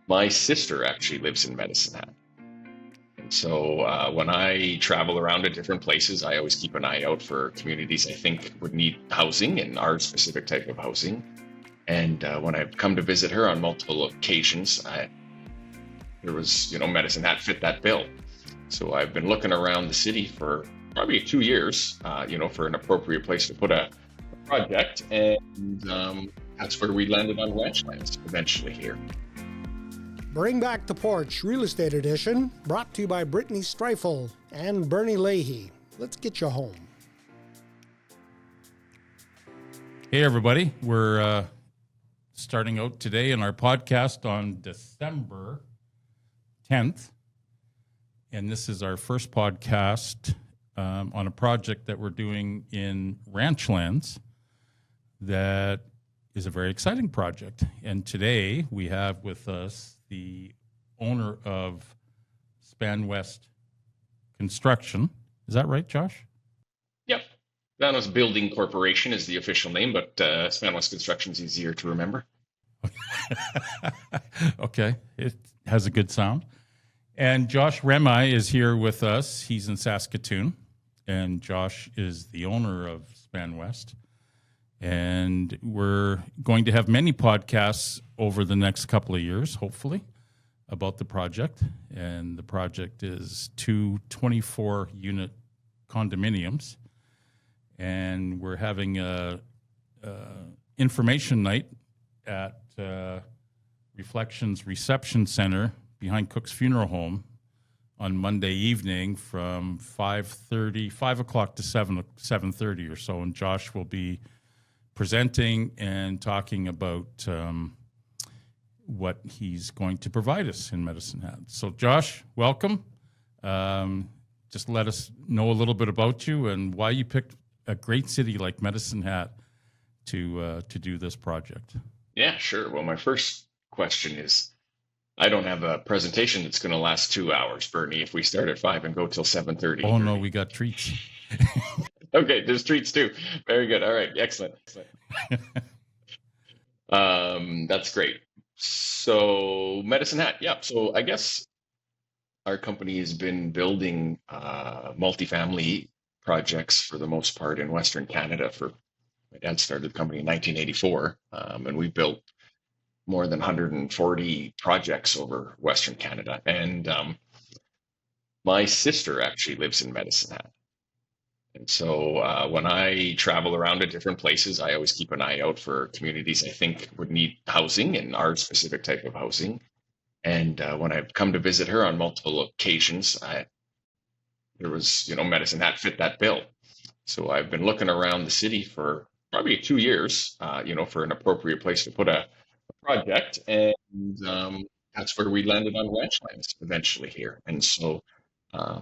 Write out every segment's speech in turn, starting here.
My sister actually lives in Medicine Hat. And so when I travel around to different places, I always keep an eye out for communities I think would need housing and our specific type of housing. And when I've come to visit her on multiple occasions, Medicine Hat fit that bill. So I've been looking around the city for probably 2 years, for an appropriate place to put a project. And that's where we landed on Ranchlands eventually here. Bring Back the Porch Real Estate Edition, brought to you by Brittany Streifel and Bernie Leahy. Let's get you home. Hey, everybody. We're starting out today in our podcast on December 10th. And this is our first podcast on a project that we're doing in Ranchlands that is a very exciting project. And today we have with us the owner of Span West Construction. Is that right, Josh? Yep. Span West Building Corporation is the official name, but Span West Construction is easier to remember. Okay. It has a good sound. And Josh Remai is here with us. He's in Saskatoon, and Josh is the owner of Span West. And we're going to have many podcasts over the next couple of years, hopefully, about the project. And the project is two 24-unit condominiums. And we're having a information night at Reflections Reception Center behind Cook's Funeral Home on Monday evening from 5 o'clock to 7:30 or so. And Josh will be presenting and talking about what he's going to provide us in Medicine Hat. So, Josh, welcome. Just let us know a little bit about you and why you picked a great city like Medicine Hat to do this project. Yeah, sure. Well, my first question is, I don't have a presentation that's going to last 2 hours, Bernie, if we start at 5 and go till 7:30. Oh, no, we got treats. Okay, there's treats too. Very good. All right, excellent. That's great. So Medicine Hat, yeah. So I guess our company has been building multifamily projects for the most part in Western Canada. My dad started the company in 1984, and we built more than 140 projects over Western Canada. And my sister actually lives in Medicine Hat. And so when I travel around to different places, I always keep an eye out for communities I think would need housing and our specific type of housing. And when I've come to visit her on multiple occasions, Medicine Hat fit that bill. So I've been looking around the city for probably 2 years, for an appropriate place to put a project. And that's where we landed on Ranchlands eventually here. And so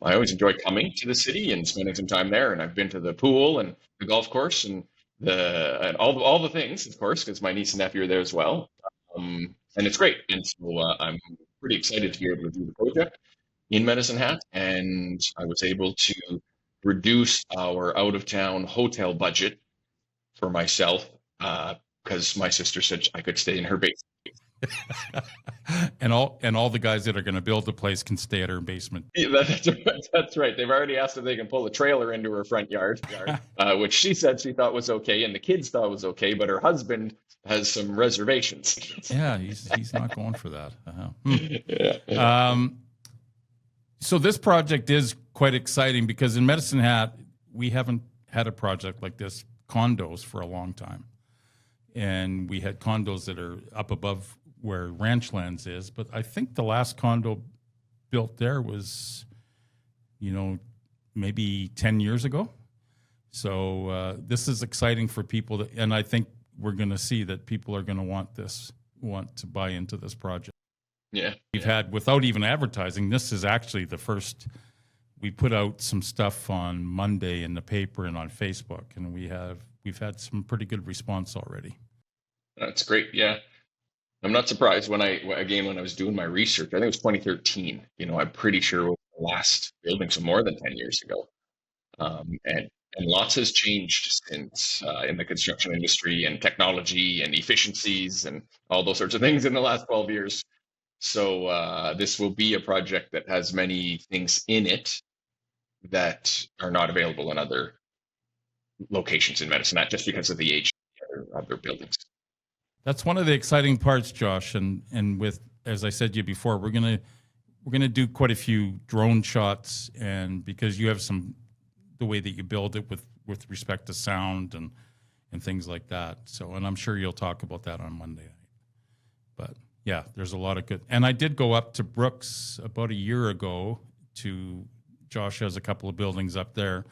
I always enjoy coming to the city and spending some time there. And I've been to the pool and the golf course and all the things, of course, because my niece and nephew are there as well. And it's great. And so I'm pretty excited to be able to do the project in Medicine Hat. And I was able to reduce our out-of-town hotel budget for myself because my sister said I could stay in her basement. and all the guys that are going to build the place can stay at her basement. Yeah, that's right. They've already asked if they can pull a trailer into her front yard, which she said she thought was okay, and the kids thought was okay, but her husband has some reservations. Yeah, he's not going for that. Yeah. So this project is quite exciting because in Medicine Hat, we haven't had a project like this, condos, for a long time. And we had condos that are up above where Ranchlands is. But I think the last condo built there was, maybe 10 years ago. So this is exciting for people. And I think we're going to see that people are going to want to buy into this project. Yeah. We've had, without even advertising, this is actually the first. We put out some stuff on Monday in the paper and on Facebook, and we've had some pretty good response already. That's great. Yeah. I'm not surprised when I was doing my research, I think it was 2013, I'm pretty sure it was the last building, so more than 10 years ago. And lots has changed since in the construction industry and technology and efficiencies and all those sorts of things in the last 12 years. So this will be a project that has many things in it that are not available in other locations in Medicine, not just because of the age of other buildings. That's one of the exciting parts, Josh. And with, as I said to you before, we're gonna do quite a few drone shots, and because you have the way that you build it with respect to sound and things like that. So, and I'm sure you'll talk about that on Monday night. But yeah, there's a lot of good. And I did go up to Brooks about a year ago. Josh has a couple of buildings up there,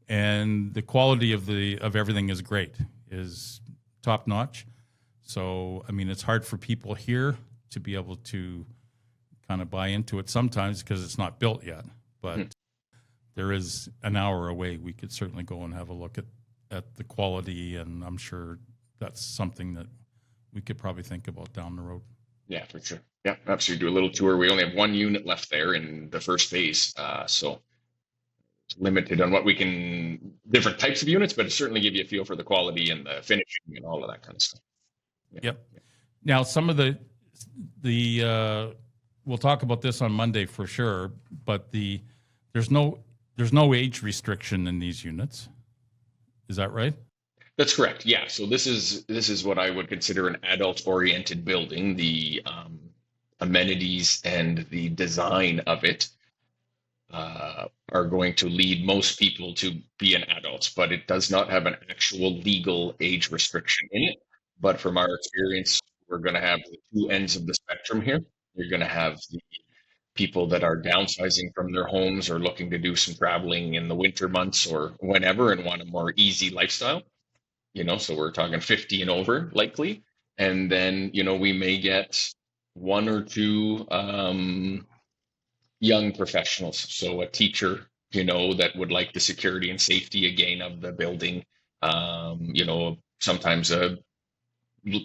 and the quality of everything is great, is top notch. So, I mean, it's hard for people here to be able to kind of buy into it sometimes because it's not built yet. But there is an hour away. We could certainly go and have a look at the quality, and I'm sure that's something that we could probably think about down the road. Yeah, for sure. Yeah, absolutely. Do a little tour. We only have one unit left there in the first phase, so it's limited on what we can, different types of units, but it certainly give you a feel for the quality and the finishing and all of that kind of stuff. Yeah. Yep. Now, some of the we'll talk about this on Monday for sure, but there's no age restriction in these units. Is that right? That's correct. Yeah. So this is what I would consider an adult-oriented building. The amenities and the design of it are going to lead most people to be an adult, but it does not have an actual legal age restriction in it. But from our experience, we're going to have the two ends of the spectrum here. You're going to have the people that are downsizing from their homes or looking to do some traveling in the winter months or whenever and want a more easy lifestyle. So we're talking 50 and over likely. And then, we may get one or two young professionals. So a teacher, that would like the security and safety again of the building. Sometimes a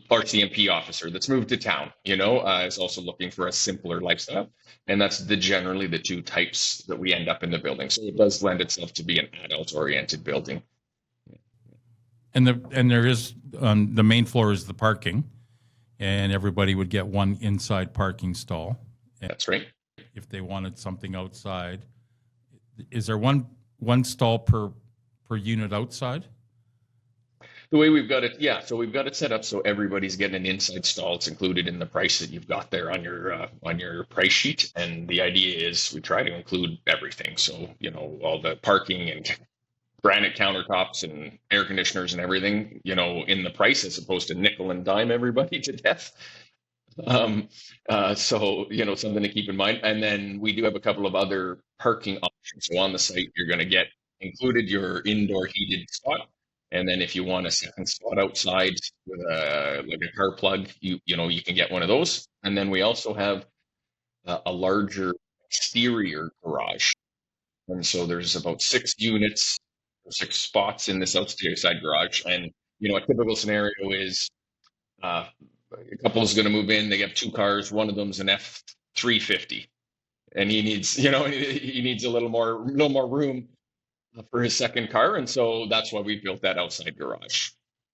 RCMP officer that's moved to town, is also looking for a simpler lifestyle. And that's generally the two types that we end up in the building. So it does lend itself to be an adult-oriented building. And there is the main floor is the parking, and everybody would get one inside parking stall. And that's right. If they wanted something outside, is there one stall per unit outside? The way we've got it, yeah. So we've got it set up so everybody's getting an inside stall. It's included in the price that you've got there on your price sheet. And the idea is we try to include everything. So all the parking and granite countertops and air conditioners and everything, in the price as opposed to nickel and dime everybody to death. So something to keep in mind. And then we do have a couple of other parking options. So on the site, you're going to get included your indoor heated spot. And then if you want a second spot outside with like a car plug, you can get one of those. And then we also have a larger exterior garage. And so there's about 6 units, 6 spots in this outside garage. And, a typical scenario is a couple is going to move in. They have 2 cars. One of them's an F-350. And he needs, he needs a little more room for his second car. And so that's why we built that outside garage.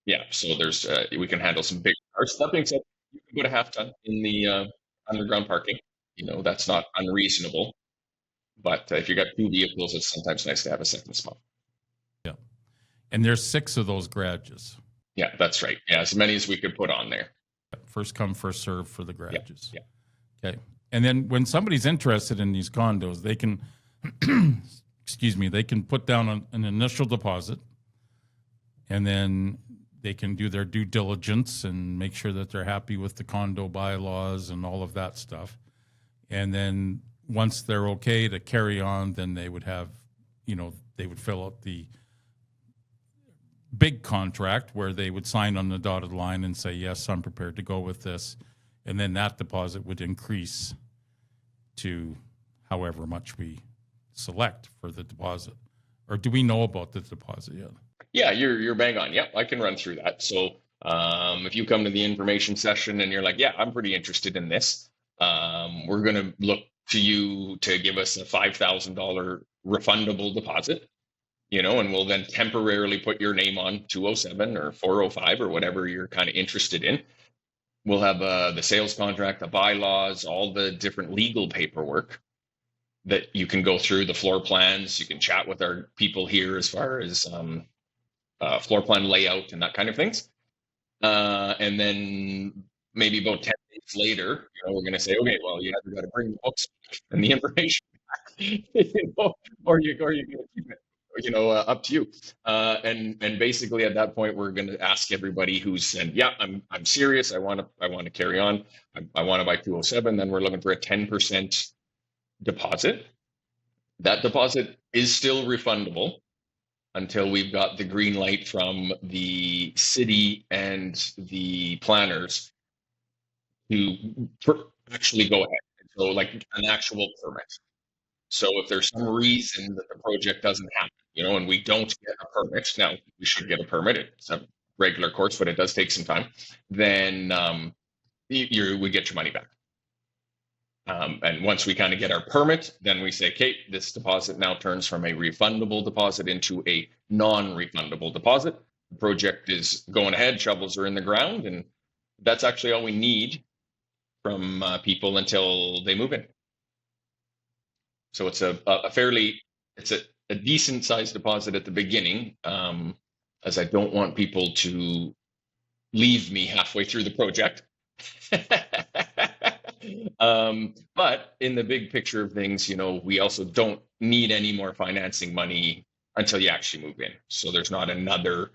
Yeah. So there's, we can handle some big cars. That being said, you can put a half ton in the underground parking. That's not unreasonable. But if you got 2 vehicles, it's sometimes nice to have a second spot. Yeah. And there's 6 of those garages. Yeah, that's right. Yeah, as many as we could put on there. First come, first serve for the garages. Yeah. Okay. And then when somebody's interested in these condos, they can, they can put down an initial deposit, and then they can do their due diligence and make sure that they're happy with the condo bylaws and all of that stuff. And then once they're okay to carry on, then they would have, they would fill out the big contract where they would sign on the dotted line and say, yes, I'm prepared to go with this. And then that deposit would increase to however much we select for the deposit. Or do we know about the deposit yet? Yeah, you're bang on. Yep, I can run through that. So if you come to the information session and you're like, yeah, I'm pretty interested in this, we're going to look to you to give us a $5,000 refundable deposit, and we'll then temporarily put your name on 207 or 405 or whatever you're kind of interested in. We'll have the sales contract, the bylaws, all the different legal paperwork that you can go through, the floor plans. You can chat with our people here as far as floor plan layout and that kind of things. And then maybe about 10 days later, we're going to say, okay, well, you either got to bring the books and the information back, or you're going to keep it, up to you. And basically at that point, we're going to ask everybody who's said, yeah, I'm serious. I want to carry on. I want to buy 207. Then we're looking for a 10% deposit. That deposit is still refundable until we've got the green light from the city and the planners to actually go ahead. So like an actual permit. So if there's some reason that the project doesn't happen, and we don't get a permit, now we should get a permit. It's a regular course, but it does take some time. Then we get your money back. And once we kind of get our permit, then we say, okay, this deposit now turns from a refundable deposit into a non-refundable deposit. The project is going ahead, shovels are in the ground, and that's actually all we need from people until they move in. So it's a decent sized deposit at the beginning, as I don't want people to leave me halfway through the project. But in the big picture of things, we also don't need any more financing money until you actually move in. So there's not another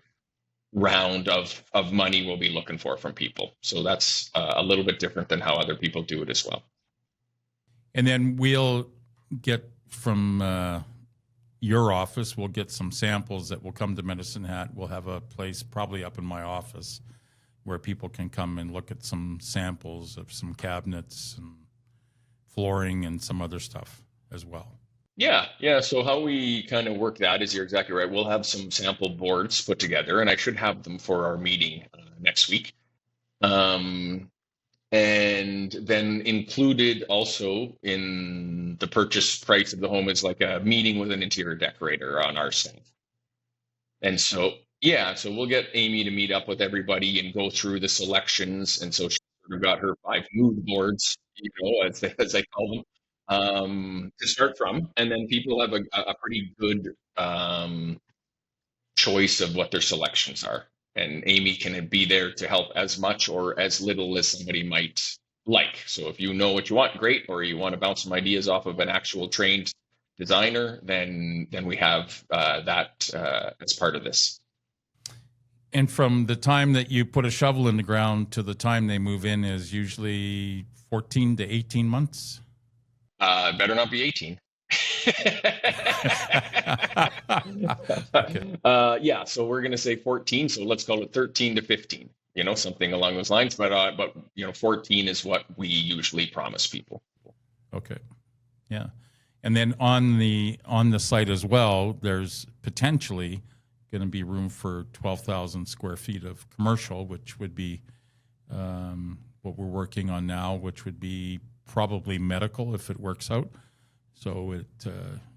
round of money we'll be looking for from people. So that's a little bit different than how other people do it as well. And then we'll get from your office, we'll get some samples that will come to Medicine Hat. We'll have a place probably up in my office where people can come and look at some samples of some cabinets and flooring and some other stuff as well. Yeah. So how we kind of work that is, you're exactly right. We'll have some sample boards put together, and I should have them for our meeting next week. And then included also in the purchase price of the home is like a meeting with an interior decorator on our staff. And so we'll get Amy to meet up with everybody and go through the selections. And so she sort of got her 5 mood boards, as I call them, to start from. And then people have a pretty good choice of what their selections are. And Amy can be there to help as much or as little as somebody might like. So if you know what you want, great. Or you want to bounce some ideas off of an actual trained designer, then we have that as part of this. And from the time that you put a shovel in the ground to the time they move in is usually 14 to 18 months? Better not be 18. Okay. So we're going to say 14. So let's call it 13 to 15, something along those lines. But 14 is what we usually promise people. Okay. Yeah. And then on the site as well, there's potentially going to be room for 12,000 square feet of commercial, which would be what we're working on now, which would be probably medical if it works out. So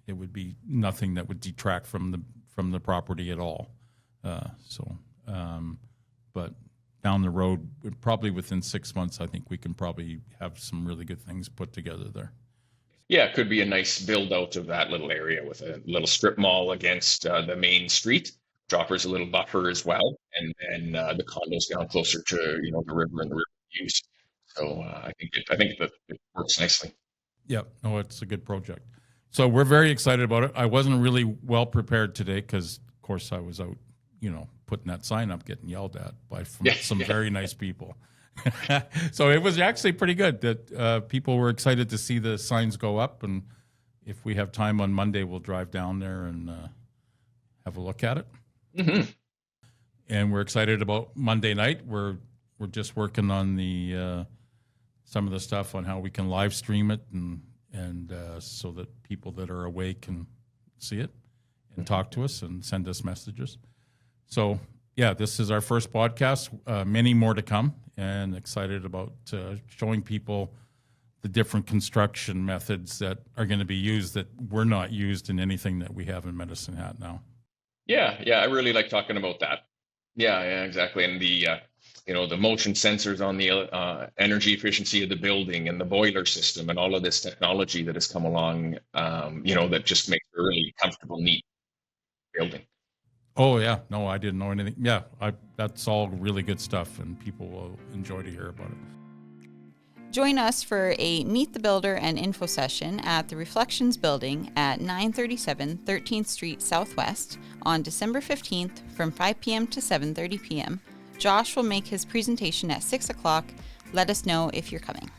it would be nothing that would detract from the property at all. But down the road, probably within 6 months, I think we can probably have some really good things put together there. Yeah, it could be a nice build out of that little area with a little strip mall against the main street, which offers a little buffer as well, and then the condos down closer to the river and the river views. So I think that it works nicely. Yeah, no, it's a good project. So we're very excited about it. I wasn't really well prepared today because, of course, I was out, putting that sign up, getting yelled at by some very nice people. So it was actually pretty good that people were excited to see the signs go up. And if we have time on Monday, we'll drive down there and have a look at it. Mm-hmm. And we're excited about Monday night. We're just working on the some of the stuff on how we can live stream it and so that people that are away can see it and talk to us and send us messages. So, yeah, this is our first podcast, many more to come, and excited about showing people the different construction methods that are going to be used that were not used in anything that we have in Medicine Hat now. Yeah, I really like talking about that. Yeah, exactly. And the the motion sensors on the energy efficiency of the building and the boiler system and all of this technology that has come along, that just makes a really comfortable, neat building. Oh yeah, no, I didn't know anything. Yeah, that's all really good stuff, and people will enjoy to hear about it. Join us for a Meet the Builder and info session at the Reflections Building at 937 13th Street Southwest on December 15th from 5 p.m. to 7:30 p.m. Josh will make his presentation at 6 o'clock. Let us know if you're coming.